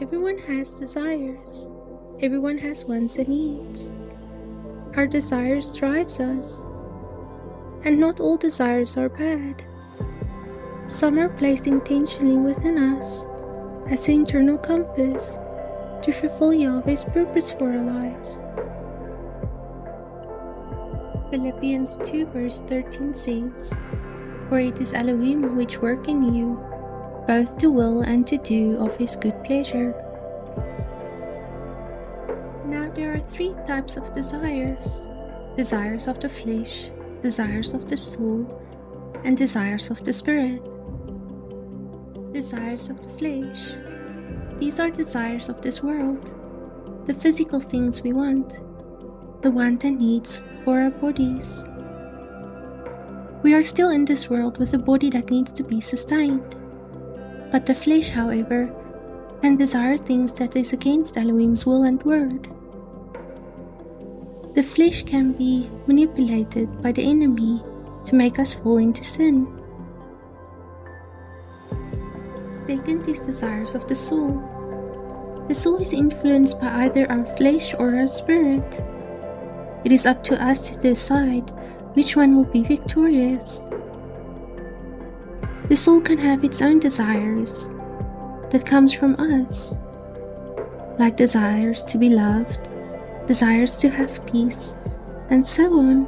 Everyone has desires. Everyone has wants and needs. Our desires drives us. And not all desires are bad. Some are placed intentionally within us as an internal compass to fulfill Yahweh's purpose for our lives. Philippians 2 verse 13 says, "For it is Elohim which work in you, both to will and to do of his good pleasure." Now there are three types of desires: desires of the flesh, desires of the soul, and desires of the spirit. Desires of the flesh. These are desires of this world, the physical things we want, the want and needs for our bodies. We are still in this world with a body that needs to be sustained. But the flesh, however, can desire things that is against Elohim's will and word. The flesh can be manipulated by the enemy to make us fall into sin. Second is desires of the soul. The soul is influenced by either our flesh or our spirit. It is up to us to decide which one will be victorious. The soul can have its own desires that comes from us, like desires to be loved, desires to have peace, and so on.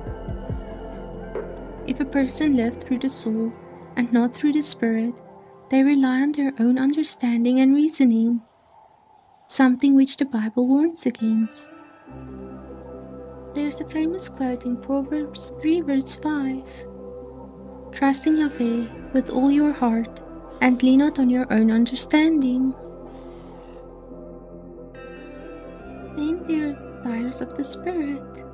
If a person lives through the soul and not through the spirit, they rely on their own understanding and reasoning, something which the Bible warns against. There's a famous quote in Proverbs 3 verse 5, "Trust in Yahweh with all your heart, and lean not on your own understanding." Then there are desires of the spirit.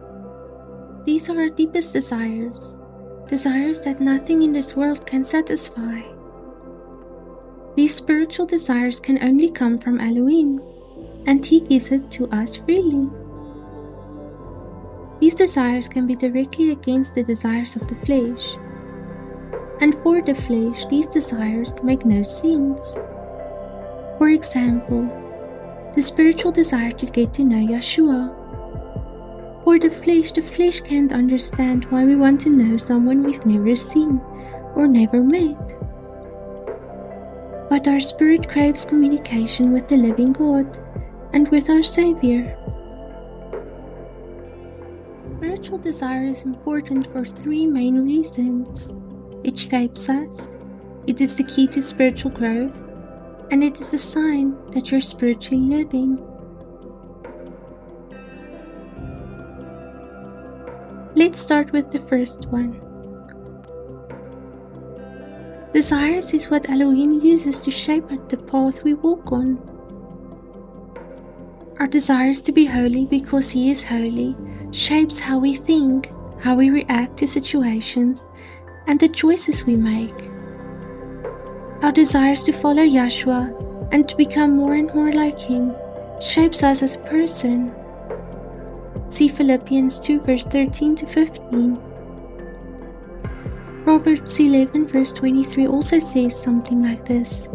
These are our deepest desires, desires that nothing in this world can satisfy. These spiritual desires can only come from Elohim, and He gives it to us freely. These desires can be directly against the desires of the flesh, and for the flesh, these desires make no sense. For example, the spiritual desire to get to know Yahshua. For the flesh can't understand why we want to know someone we've never seen or never met. But our spirit craves communication with the living God and with our Savior. Spiritual desire is important for three main reasons. It shapes us, it is the key to spiritual growth, and it is a sign that you're spiritually living. Let's start with the first one. Desires is what Elohim uses to shape the path we walk on. Our desires to be holy because He is holy shapes how we think, how we react to situations, and the choices we make. Our desires to follow Yahshua and to become more and more like Him shapes us as a person. See Philippians 2 verse 13 to 15. Proverbs 11 verse 23 also says something like this: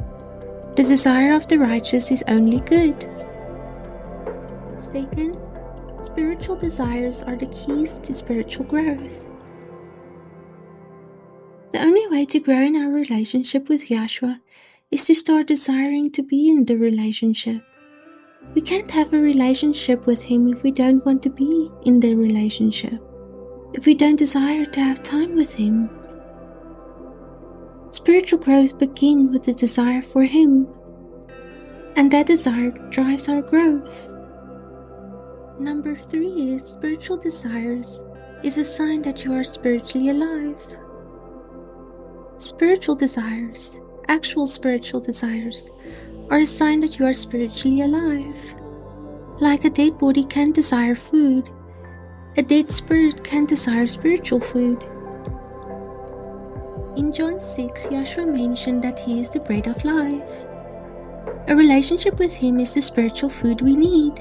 "The desire of the righteous is only good." Second, spiritual desires are the keys to spiritual growth. The only way to grow in our relationship with Yahshua is to start desiring to be in the relationship. We can't have a relationship with Him if we don't want to be in the relationship, if we don't desire to have time with Him. Spiritual growth begins with the desire for Him, and that desire drives our growth. Number 3 is spiritual desires is a sign that you are spiritually alive. Spiritual desires, actual spiritual desires, are a sign that you are spiritually alive. Like a dead body can't desire food, A dead spirit can desire spiritual food. In John 6, Yahshua mentioned that He is the bread of life. A relationship with Him is the spiritual food we need.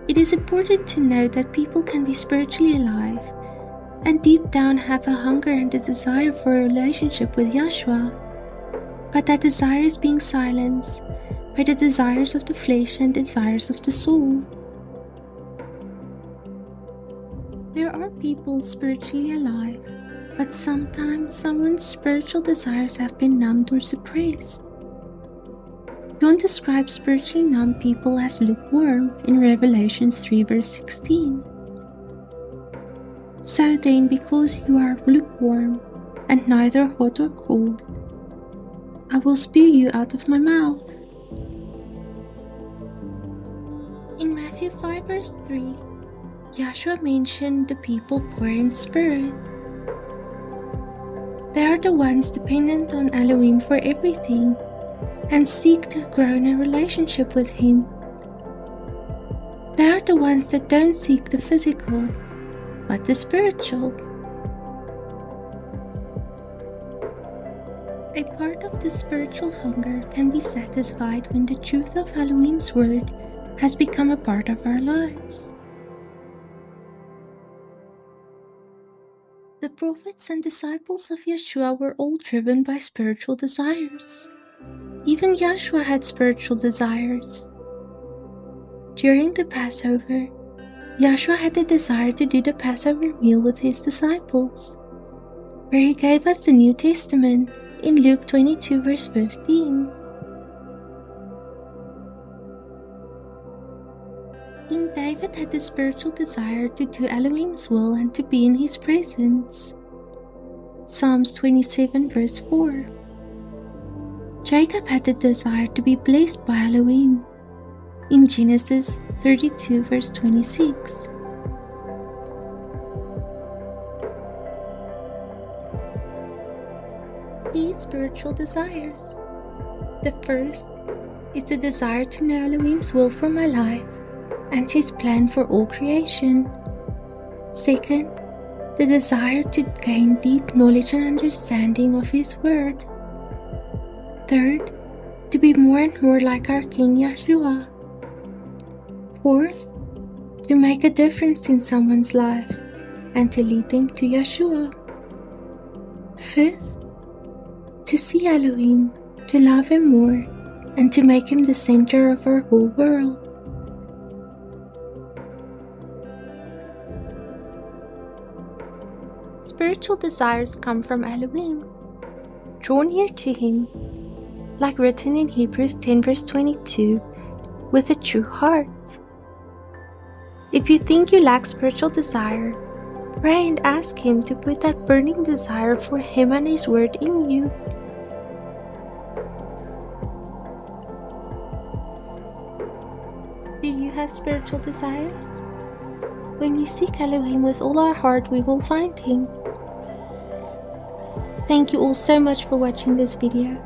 It is important to note that people can be spiritually alive and deep down have a hunger and a desire for a relationship with Yahshua, but that desire is being silenced by the desires of the flesh and desires of the soul. There are people spiritually alive, but sometimes someone's spiritual desires have been numbed or suppressed. John describes spiritually numb people as lukewarm in Revelation 3 verse 16. So then, because you are lukewarm and neither hot or cold, I will spew you out of my mouth. In Matthew 5 verse 3, Yahshua mentioned the people poor in spirit. They are the ones dependent on Elohim for everything and seek to grow in a relationship with Him. They are the ones that don't seek the physical, but the spiritual. A part of the spiritual hunger can be satisfied when the truth of Elohim's word has become a part of our lives. The prophets and disciples of Yahshua were all driven by spiritual desires. Even Yahshua had spiritual desires. During the Passover, Yahshua had the desire to do the Passover meal with His disciples, where He gave us the New Testament in Luke 22 verse 15. King David had the spiritual desire to do Elohim's will and to be in His presence. Psalms 27 verse 4. Jacob had the desire to be blessed by Elohim in Genesis 32 verse 26. These spiritual desires. The first is the desire to know Elohim's will for my life and His plan for all creation. Second, the desire to gain deep knowledge and understanding of His word. Third, to be more and more like our King Yahshua. Fourth, to make a difference in someone's life and to lead them to Yahshua. Fifth, to see Elohim, to love Him more, and to make Him the center of our whole world. Spiritual desires come from Elohim, draw near to Him, like written in Hebrews 10 verse 22, with a true heart. If you think you lack spiritual desire, pray and ask Him to put that burning desire for Him and His word in you. Do you have spiritual desires? When we seek Elohim with all our heart, we will find Him. Thank you all so much for watching this video.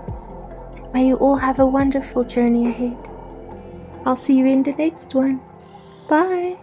May you all have a wonderful journey ahead. I'll see you in the next one. Bye!